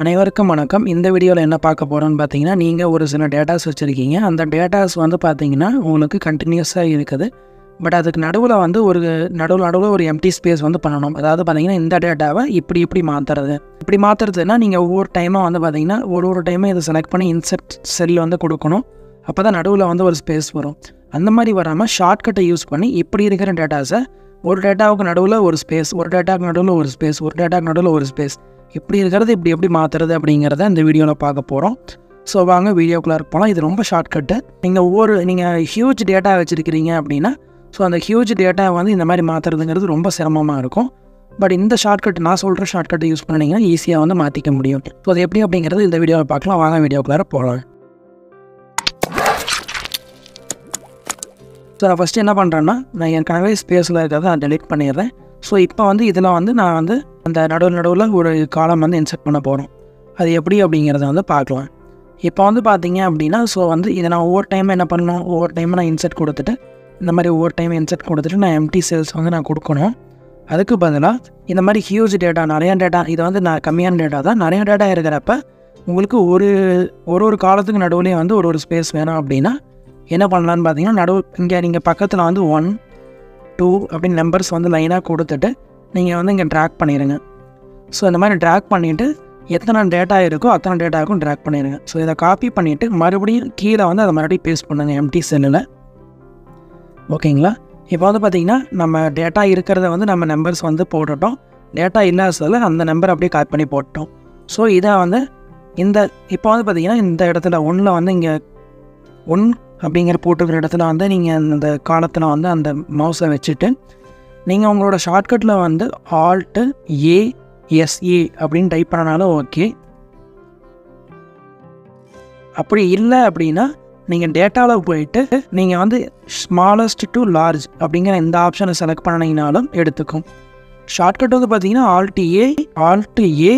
அனைவருக்கும் வணக்கம். இந்த வீடியோவில் என்ன பார்க்க போகிறோன்னு பார்த்தீங்கன்னா, நீங்கள் ஒரு சில டேட்டாஸ் வச்சுருக்கீங்க. அந்த டேட்டாஸ் வந்து பார்த்தீங்கன்னா, உங்களுக்கு கண்டினியூஸாக இருக்குது. பட் அதுக்கு நடுவில் வந்து நடுவில் ஒரு எம்டி ஸ்பேஸ் வந்து பண்ணணும். அதாவது பார்த்தீங்கன்னா, இந்த டேட்டாவை இப்படி மாற்றுறது. இப்படி மாற்றுறதுன்னா, நீங்கள் ஒவ்வொரு டைமாக வந்து பார்த்தீங்கன்னா, ஒரு டைமாக இதை செலக்ட் பண்ணி இன்செர்ட் செல் வந்து கொடுக்கணும். அப்போ தான் நடுவில் வந்து ஒரு ஸ்பேஸ் வரும். அந்த மாதிரி வராமல் ஷார்ட்கட்டை யூஸ் பண்ணி இப்படி இருக்கிற டேட்டாஸை ஒரு டேட்டாவுக்கு நடுவில் ஒரு ஸ்பேஸ், ஒரு டேட்டாவுக்கு நடுவில் ஒரு ஸ்பேஸ், ஒரு டேட்டாவுக்கு நடுவில் ஒரு ஸ்பேஸ், இப்படி இருக்கிறது இப்படி எப்படி மாற்றுறது அப்படிங்கிறத இந்த வீடியோவில் பார்க்க போகிறோம். ஸோ வாங்க வீடியோக்குள்ளே போகலாம். இது ரொம்ப ஷார்ட்கட்டு. நீங்கள் ஹியூஜ் டேட்டா வச்சுருக்கிறீங்க அப்படின்னா, ஸோ அந்த ஹியூஜ் டேட்டா வந்து இந்த மாதிரி மாற்றுறதுங்கிறது ரொம்ப சிரமமாக இருக்கும். பட் இந்த ஷார்ட்கட் நான் சொல்கிற ஷார்ட்கட்டை யூஸ் பண்ணிங்கன்னா ஈஸியாக வந்து மாற்றிக்க முடியும். ஸோ அது எப்படி அப்படிங்கிறது இந்த வீடியோவில் பார்க்கலாம். வாங்க வீடியோக்குள்ளே போகலாம். ஸோ நான் ஃபஸ்ட்டு என்ன பண்ணுறேன்னா, நான் ஏற்கனவே ஸ்பேஸில் இருக்கிறத நான் டெலிட் பண்ணிடுறேன். ஸோ இப்போ வந்து இதில் வந்து நான் வந்து அந்த நடுவில் ஒரு காலம் வந்து இன்செர்ட் பண்ண போகிறோம். அது எப்படி அப்படிங்கிறத வந்து பார்க்கலாம். இப்போ வந்து பார்த்தீங்க அப்படின்னா, ஸோ வந்து இதை நான் ஒவ்வொரு டைமும் என்ன பண்ணணும், ஒவ்வொரு டைமும் நான் இன்செர்ட் கொடுத்துட்டு, இந்த மாதிரி ஒவ்வொரு டைம் இன்செர்ட் கொடுத்துட்டு நான் எம்டி செல்ஸ் வந்து நான் கொடுக்கணும். அதுக்கு பதிலாக இந்த மாதிரி ஹியூஜ் டேட்டா, நிறையா டேட்டா, இது வந்து நான் கம்மியான டேட்டா தான், நிறையா டேட்டா இருக்கிறப்ப உங்களுக்கு ஒரு காலத்துக்கு நடுவுலேயே வந்து ஒரு ஸ்பேஸ் வேணும் அப்படின்னா என்ன பண்ணலான்னு பார்த்தீங்கன்னா, இங்கே நீங்கள் பக்கத்தில் வந்து 1, 2 அப்படின்னு நம்பர்ஸ் வந்து லைனாக கொடுத்துட்டு நீங்கள் வந்து இங்கே ட்ராக் பண்ணிடுங்க. ஸோ இந்த மாதிரி ட்ராக் பண்ணிவிட்டு எத்தனை டேட்டா இருக்கோ அத்தனை டேட்டாவுக்கும் ட்ராக் பண்ணிடுங்க. ஸோ இதை காப்பி பண்ணிவிட்டு மறுபடியும் கீழே வந்து அதை மறுபடியும் பேஸ்ட் பண்ணுங்கள் எம்டி செல்லில். ஓகேங்களா? இப்போ வந்து பார்த்திங்கன்னா நம்ம டேட்டா இருக்கிறத வந்து நம்ம நம்பர்ஸ் வந்து போட்டுட்டோம். டேட்டா இல்லாத செல்லில் அந்த நம்பர் அப்படியே காப்பி பண்ணி போட்டோம். ஸோ இதை வந்து இப்போ வந்து பார்த்திங்கன்னா இந்த இடத்துல 1ல் வந்து இங்கே 1 அப்படிங்கிற போட்டுக்கிற இடத்துல வந்து நீங்கள் அந்த காலத்தில் வந்து அந்த மவுஸை வச்சுட்டு நீங்கள் உங்களோட ஷார்ட்கட்டில் வந்து Alt+A+A அப்படின்னு டைப் பண்ணனாலும் ஓகே. அப்படி இல்லை அப்படின்னா நீங்கள் டேட்டாவில் போயிட்டு நீங்கள் வந்து ஸ்மாலஸ்ட் டு லார்ஜ் அப்படிங்கிற இந்த ஆப்ஷனை செலக்ட் பண்ணிங்கனாலும் எடுத்துக்கும். ஷார்ட்கட் வந்து பார்த்தீங்கன்னா Alt+A+A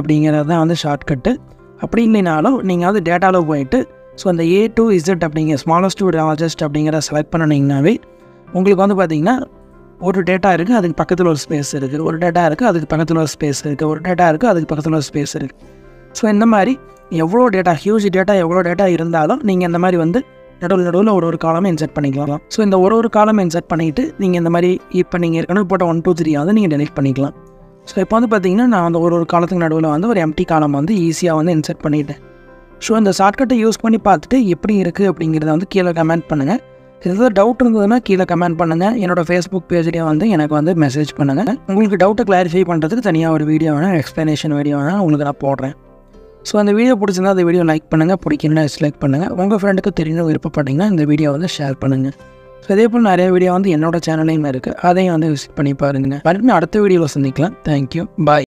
அப்படிங்கிறது தான் வந்து ஷார்ட்கட்டு. அப்படி இல்லைனாலும் நீங்கள் வந்து டேட்டாவில் போயிட்டு ஸோ அந்த A to Z அப்படிங்கிற ஸ்மாலஸ்ட் டு லார்ஜஸ்ட் அப்படிங்கிற செலக்ட் பண்ணிங்கனாவே உங்களுக்கு வந்து பார்த்திங்கன்னா ஒரு டேட்டா இருக்குது, அதுக்கு பக்கத்தில் ஒரு ஸ்பேஸ் இருக்குது, ஒரு டேட்டா இருக்குது, அதுக்கு பக்கத்தில் ஒரு ஸ்பேஸ் இருக்குது, ஒரு டேட்டா இருக்குது, அதுக்கு பக்கத்தில் ஒரு ஸ்பேஸ் இருக்குது. ஸோ இந்த மாதிரி எவ்வளோ டேட்டா, ஹியூஜ் டேட்டா எவ்வளோ டேட்டா இருந்தாலும் நீங்கள் இந்த மாதிரி வந்து நடுவில் ஒரு காலமே இன்செர்ட் பண்ணிக்கலாம். ஸோ இந்த ஒரு காலம் இன்செர்ட் பண்ணிவிட்டு நீங்கள் இந்த மாதிரி இப்போ நீங்கள் ஏற்கனவே போட்ட 1, 2, 3 வந்து நீங்கள் டெலிட் பண்ணிக்கலாம். ஸோ இப்போ வந்து பார்த்திங்கன்னா நான் வந்து ஒரு காலத்துக்கு நடுவில் வந்து ஒரு எம்டி காலம் வந்து ஈஸியாக வந்து இன்செர்ட் பண்ணிவிட்டேன். ஸோ இந்த ஷார்ட்கட்டை யூஸ் பண்ணி பார்த்துட்டு எப்படி இருக்குது அப்படிங்கிறத வந்து கீழே கமெண்ட் பண்ணுங்கள். ஏதாவது டவுட் இருந்ததுன்னா கீழே கமெண்ட் பண்ணுங்கள். என்னோடய ஃபேஸ்புக் பேஜ்லேயே வந்து எனக்கு வந்து மெசேஜ் பண்ணுங்கள். உங்களுக்கு டவுட்டை கிளாரிஃபை பண்ணுறதுக்கு தனியாக ஒரு வீடியோ வேணால், எக்ஸ்ப்ளனேஷன் வீடியோ வேணால் உங்களுக்கு நான் போடுறேன். ஸோ அந்த வீடியோ பிடிச்சிருந்தா அந்த வீடியோ லைக் பண்ணுங்கள், பிடிக்கணும்னா டிஸ்லைக் பண்ணுங்கள். உங்கள் ஃப்ரெண்டுக்கு தெரிஞ்ச விருப்பப்பட்டீங்கன்னா இந்த வீடியோ வந்து ஷேர் பண்ணுங்கள். ஸோ இதே போல் நிறைய வீடியோ வந்து என்னோடய சேனல்லையும் இருக்குது, அதையும் வந்து விசிட் பண்ணி பாருங்கள். மறுபடியும் அடுத்த வீடியோவில் சந்திக்கலாம். தேங்க்யூ, பாய்.